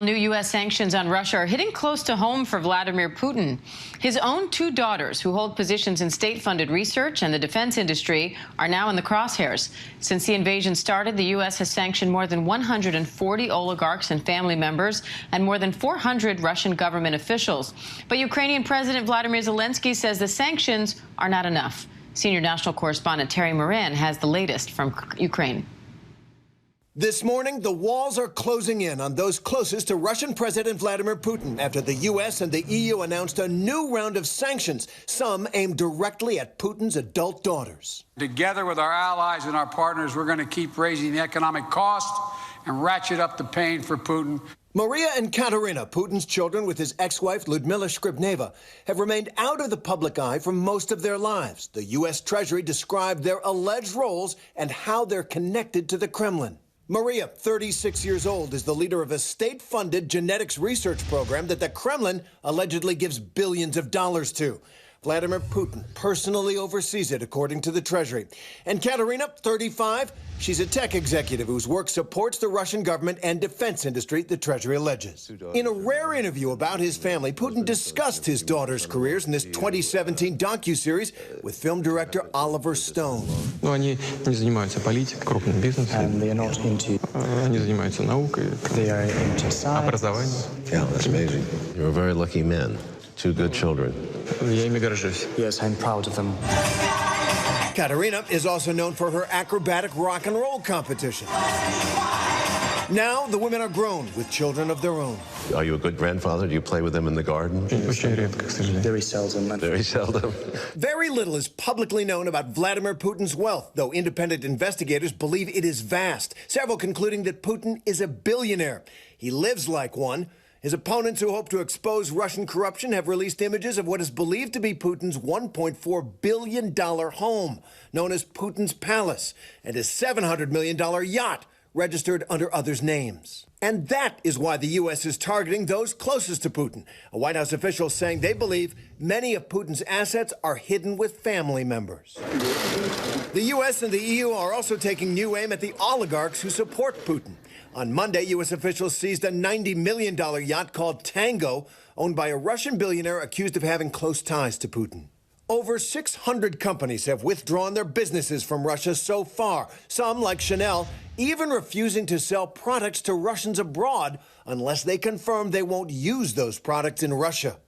New U.S. sanctions on Russia are hitting close to home for Vladimir Putin. His own two daughters, who hold positions in state-funded research and the defense industry, are now in the crosshairs. Since the invasion started, the U.S. has sanctioned more than 140 oligarchs and family members and more than 400 Russian government officials. But Ukrainian President Vladimir Zelensky says the sanctions are not enough. Senior national correspondent Terry Moran has the latest from Ukraine. This morning, the walls are closing in on those closest to Russian President Vladimir Putin after the U.S. and the EU announced a new round of sanctions, some aimed directly at Putin's adult daughters. Together with our allies and our partners, we're going to keep raising the economic cost and ratchet up the pain for Putin. Maria and Katerina, Putin's children with his ex-wife Lyudmila Shkripneva, have remained out of the public eye for most of their lives. The U.S. Treasury described their alleged roles and how they're connected to the Kremlin. Maria, 36 years old, is the leader of a state-funded genetics research program that the Kremlin allegedly gives billions of dollars to. Vladimir Putin personally oversees it, according to the Treasury. And Katerina, 35, she's a tech executive whose work supports the Russian government and defense industry, the Treasury alleges. In a rare interview about his family, Putin discussed his daughters' careers in this 2017 docuseries with film director Oliver Stone. Они не занимаются политикой, крупным бизнесом. And they are not into. Они занимаются наукой, They are into science. образованием. Yeah, that's amazing. You're a very lucky man. Two good children. Я ими горжусь. Yes, I'm proud of them. Katerina is also known for her acrobatic rock and roll competition. Now the women are grown with children of their own. Are you a good grandfather? Do you play with them in the garden? Очень редко, к сожалению. Very seldom. Very seldom. Very little is publicly known about Vladimir Putin's wealth, though independent investigators believe it is vast, several concluding that Putin is a billionaire. He lives like one. His opponents who hope to expose Russian corruption have released images of what is believed to be Putin's $1.4 billion home, known as Putin's Palace, and his $700 million yacht, registered under others' names. And that is why the U.S. is targeting those closest to Putin. A White House official saying they believe many of Putin's assets are hidden with family members. The U.S. and the EU are also taking new aim at the oligarchs who support Putin. On Monday, U.S. officials seized a $90 million yacht called Tango, owned by a Russian billionaire accused of having close ties to Putin. Over 600 companies have withdrawn their businesses from Russia so far, some, like Chanel, even refusing to sell products to Russians abroad unless they confirm they won't use those products in Russia.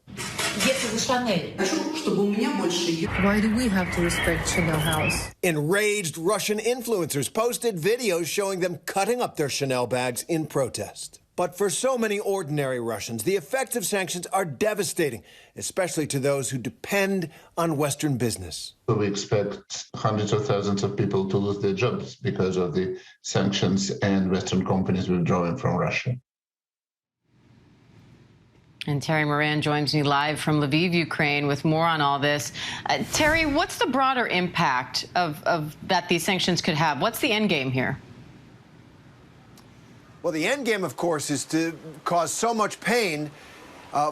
Why do we have to respect Chanel House? Enraged Russian influencers posted videos showing them cutting up their Chanel bags in protest. But for so many ordinary Russians, the effects of sanctions are devastating, especially to those who depend on Western business. We expect hundreds of thousands of people to lose their jobs because of the sanctions and Western companies withdrawing from Russia. And Terry Moran joins me live from Lviv, Ukraine, with more on all this. Terry, what's the broader impact of that these sanctions could have? What's the end game here? Well, the end game, of course, is to cause so much pain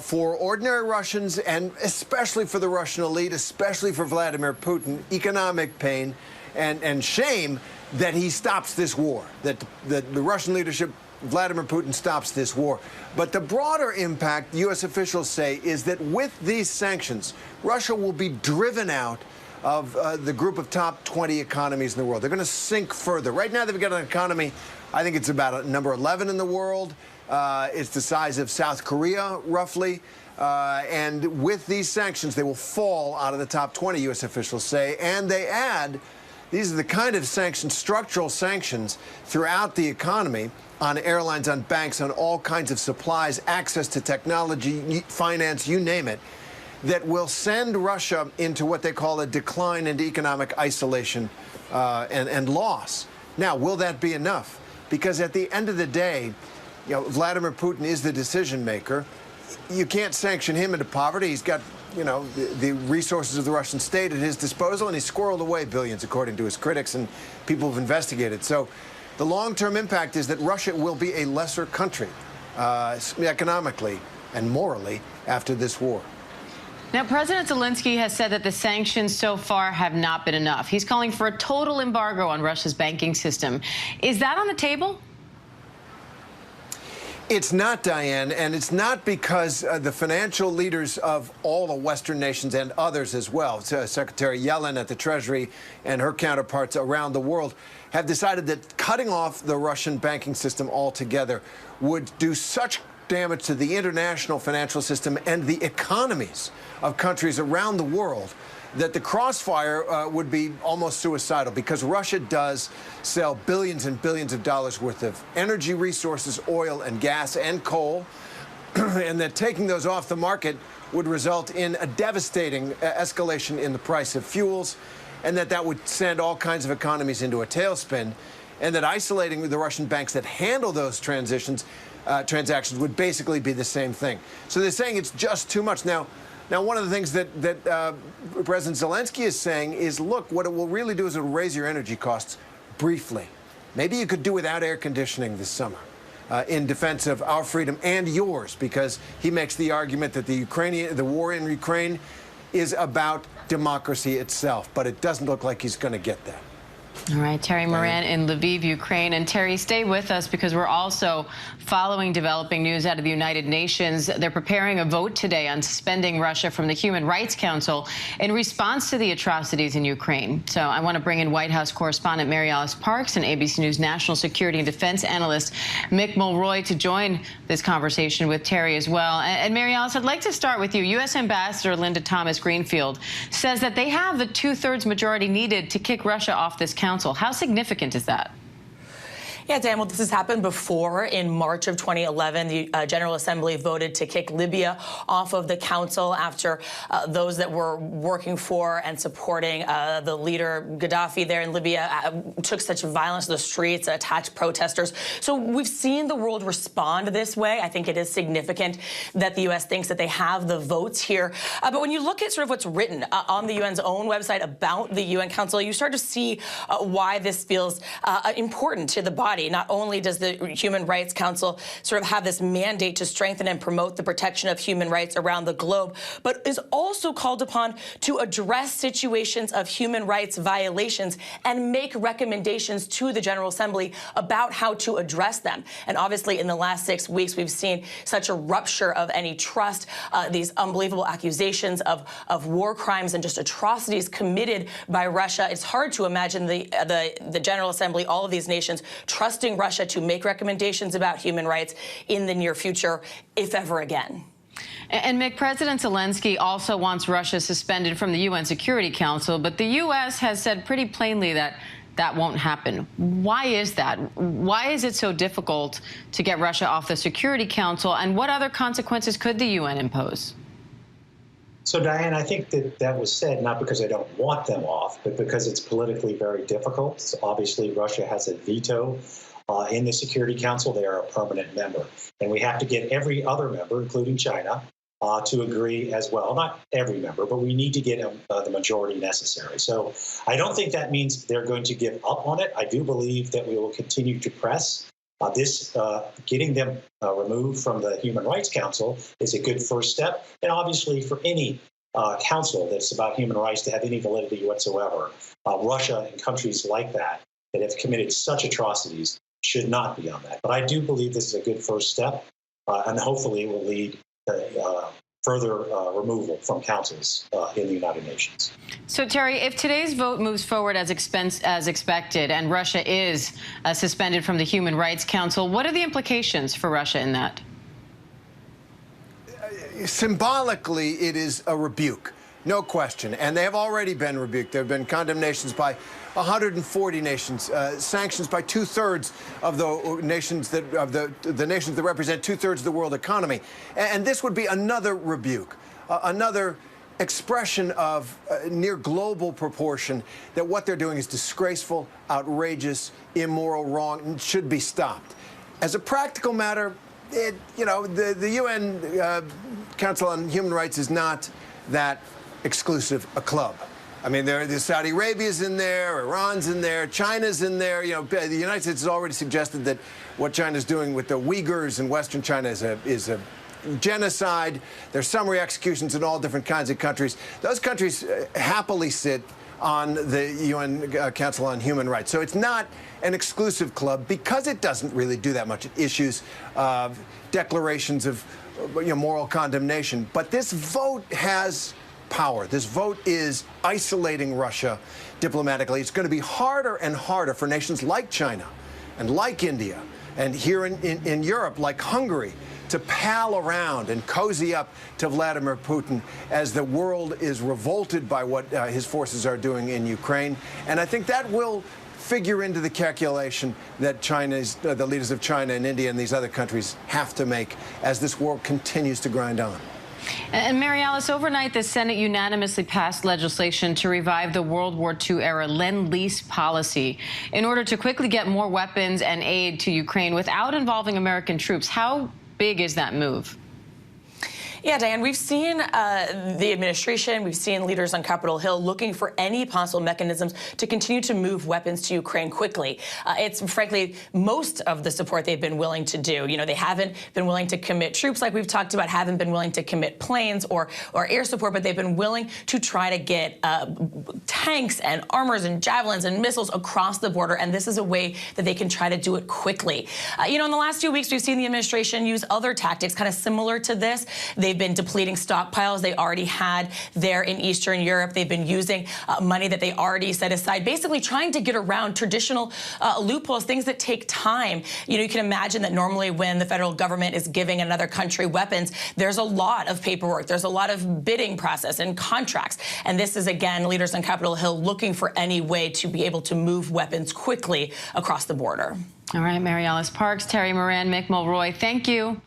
for ordinary Russians and especially for the Russian elite, especially for Vladimir Putin, economic pain and shame that he stops this war, that the Russian leadership, Vladimir Putin, stops this war. But the broader impact, U.S. officials say, is that with these sanctions, Russia will be driven out of the group of top 20 economies in the world. They're going to sink further. Right now, they've got an economy, I think it's about number 11 in the world. It's the size of South Korea, roughly. And with these sanctions, they will fall out of the top 20, U.S. officials say. And they add, these are the kind of sanctions, structural sanctions throughout the economy, on airlines, on banks, on all kinds of supplies, access to technology, finance, you name it, that will send Russia into what they call a decline into economic isolation and loss. Now, will that be enough? Because at the end of the day, you know, Vladimir Putin is the decision maker. You can't sanction him into poverty. He's got, you know, the resources of the Russian state at his disposal, and he's squirreled away billions, according to his critics and people who've investigated. So the long-term impact is that Russia will be a lesser country economically and morally after this war. Now, President Zelensky has said that the sanctions so far have not been enough. He's calling for a total embargo on Russia's banking system. Is that on the table? It's not, Diane, and it's not because the financial leaders of all the Western nations and others as well, Secretary Yellen at the Treasury and her counterparts around the world, have decided that cutting off the Russian banking system altogether would do such damage to the international financial system and the economies of countries around the world that the crossfire would be almost suicidal, because Russia does sell billions and billions of dollars worth of energy resources, oil and gas and coal, and that taking those off the market would result in a devastating escalation in the price of fuels, and that would send all kinds of economies into a tailspin, and that isolating the Russian banks that handle those transactions would basically be the same thing. So they're saying it's just too much. Now, one of the things that President Zelensky is saying is, look, what it will really do is it will raise your energy costs briefly. Maybe you could do without air conditioning this summer in defense of our freedom and yours, because he makes the argument that the war in Ukraine is about democracy itself, but it doesn't look like he's going to get that. All right, Terry Moran in Lviv, Ukraine. And Terry, stay with us, because we're also following developing news out of the United Nations. They're preparing a vote today on suspending Russia from the Human Rights Council in response to the atrocities in Ukraine. So I want to bring in White House correspondent Mary Alice Parks and ABC News national security and defense analyst Mick Mulroy to join this conversation with Terry as well. And Mary Alice, I'd like to start with you. U.S. Ambassador Linda Thomas-Greenfield says that they have the two-thirds majority needed to kick Russia off this council. How significant is that? Yeah, Dan, well, this has happened before. In March of 2011, the General Assembly voted to kick Libya off of the council after those that were working for and supporting the leader Gaddafi there in Libya took such violence to the streets, attacked protesters. So we've seen the world respond this way. I think it is significant that the U.S. thinks that they have the votes here. But when you look at sort of what's written on the UN's own website about the UN Council, you start to see why this feels important to the body. Not only does the Human Rights Council sort of have this mandate to strengthen and promote the protection of human rights around the globe, but is also called upon to address situations of human rights violations and make recommendations to the General Assembly about how to address them. And obviously, in the last 6 weeks, we've seen such a rupture of any trust, these unbelievable accusations of war crimes and just atrocities committed by Russia. It's hard to imagine the General Assembly, all of these nations, trusting Russia to make recommendations about human rights in the near future, if ever again. And Mick, President Zelensky also wants Russia suspended from the UN Security Council, but the U.S. has said pretty plainly that that won't happen. Why is that? Why is it so difficult to get Russia off the Security Council, and what other consequences could the UN impose? So, Diane, I think that was said not because I don't want them off, but because it's politically very difficult. So obviously, Russia has a veto in the Security Council. They are a permanent member. And we have to get every other member, including China, to agree as well. Not every member, but we need to get the majority necessary. So I don't think that means they're going to give up on it. I do believe that we will continue to press. Getting them removed from the Human Rights Council is a good first step. And obviously, for any council that's about human rights to have any validity whatsoever, Russia and countries like that have committed such atrocities should not be on that. But I do believe this is a good first step, and hopefully it will lead to further removal from councils in the United Nations. So, Terry, if today's vote moves forward as expected and Russia is suspended from the Human Rights Council, what are the implications for Russia in that? Symbolically, it is a rebuke, no question. And they have already been rebuked. There have been condemnations by 140 nations, sanctions by two-thirds of the nations that represent two-thirds of the world economy. And this would be another rebuke, another expression of near global proportion that what they're doing is disgraceful, outrageous, immoral, wrong, and should be stopped. As a practical matter, the UN Council on Human Rights is not that exclusive a club. I mean, there's Saudi Arabia's in there, Iran's in there, China's in there. You know, the United States has already suggested that what China's doing with the Uyghurs in Western China is a genocide. There's summary executions in all different kinds of countries. Those countries happily sit on the UN Council on Human Rights. So it's not an exclusive club because it doesn't really do that much. It issues declarations of moral condemnation. But this vote has power. This vote is isolating Russia diplomatically. It's going to be harder and harder for nations like China and like India and here in Europe like Hungary to pal around and cozy up to Vladimir Putin as the world is revolted by what his forces are doing in Ukraine. And I think that will figure into the calculation that the leaders of China and India and these other countries have to make as this war continues to grind on. And Mary Alice, overnight, the Senate unanimously passed legislation to revive the World War II-era Lend-Lease policy in order to quickly get more weapons and aid to Ukraine without involving American troops. How big is that move? Yeah, Diane, we've seen the administration, we've seen leaders on Capitol Hill looking for any possible mechanisms to continue to move weapons to Ukraine quickly. It's frankly most of the support they've been willing to do. You know, they haven't been willing to commit troops like we've talked about, haven't been willing to commit planes or air support, but they've been willing to try to get tanks and armors and javelins and missiles across the border. And this is a way that they can try to do it quickly. You know, in the last few weeks, we've seen the administration use other tactics kind of similar to this. They've been depleting stockpiles they already had there in Eastern Europe. They've been using money that they already set aside, basically trying to get around traditional loopholes, things that take time. You know, you can imagine that normally when the federal government is giving another country weapons, there's a lot of paperwork. There's a lot of bidding process and contracts. And this is, again, leaders on Capitol Hill looking for any way to be able to move weapons quickly across the border. All right, Mary Alice Parks, Terry Moran, Mick Mulroy, thank you.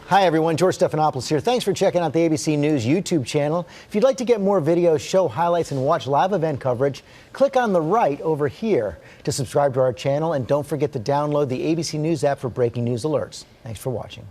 Hi, everyone. George Stephanopoulos here. Thanks for checking out the ABC News YouTube channel. If you'd like to get more videos, show highlights, and watch live event coverage, click on the right over here to subscribe to our channel. And don't forget to download the ABC News app for breaking news alerts. Thanks for watching.